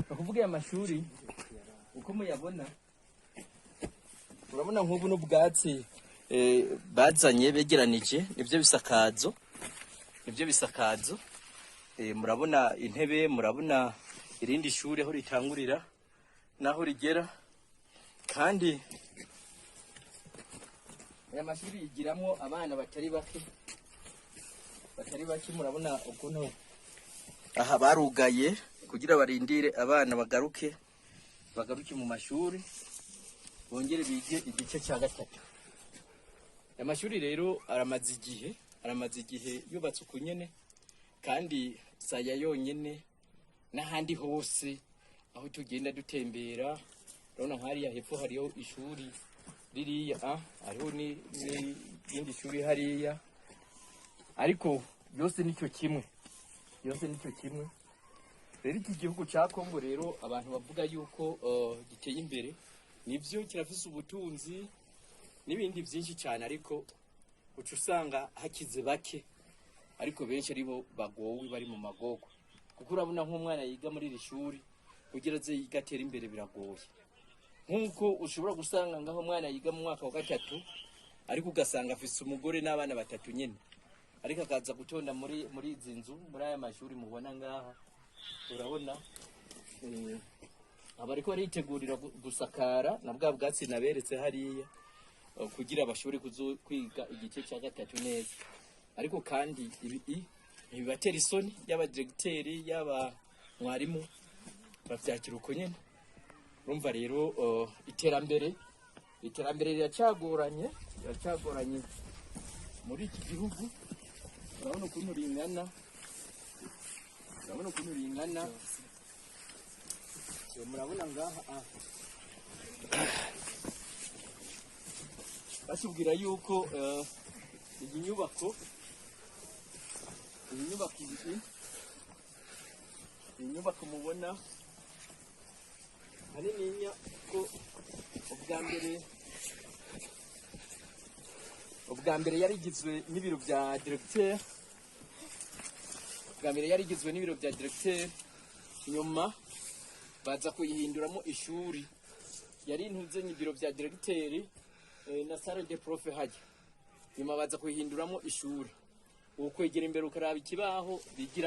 Ukuvuga amashuri uko muyabona, urabona nk'ubu n'ubwatsi bazanye begeranije, nivyo bisakazo, murabona intebe, murabona irindi shuri aho ritangurira naho rigera, kandi aya mashuri yigiramo abana batari bake, murabona ukuntu aha barugaye kugira barindire abana bagaruke mu mashuri bongere bige igice cya gatatu. Aya mashuri rero aramaze igihe yubatse uko nyene, kandi saya yonyene n'ahandi hose aho tugenda dutembera. Urabona hariya hepfo hariho ishuri ririya, hariho n'indi shuri hariya, ariko yose nicyo kimwe. Rero iki gihugu cya Kongo rero abantu bavuga yuko giteye imbere, nivyo kirafise ubutunzi n'ibindi byinshi cyane, ariko uca usanga hakize bake, ariko benshi aribo bagowe bari mu magogo. Kuko urabona nk'umwana yiga muri iri shuri kugira aze yigatera imbere biragoye. Nk'uko ushobora gusanga ngaho umwana yiga mu mwaka wa gatatu, ariko ugasanga afise umugore n'abana batatu nyene, ariko akaza gutonda muri izi nzu, muri aya mashuri mubona ngaha. Urabona abariko baritegurira gusakara na bwa bwatsi naberetse hariya, kugira bashobore kwiga igice cya gatatu neza. Ariko kandi ibi ntibibatera isoni, yaba directeur yaba mwarimu bavyakira uko nyene. Urumva rero iterambere riracagoranye muri iki gihugu. Urabona ukuntu ringana, murabona ngaha basubwira yuko iyi nyubako mubona hanininya, ko ubwa mbere yarigizwe n'ibiro bya directeur, nyuma baza kuyihinduramo ishuri. Yari intuze n'ibiro bya directeur na salle de prof hajya, nyuma baza kuyihinduramo ishuri. Ukwegera imbere ukaraba ikibaho bigira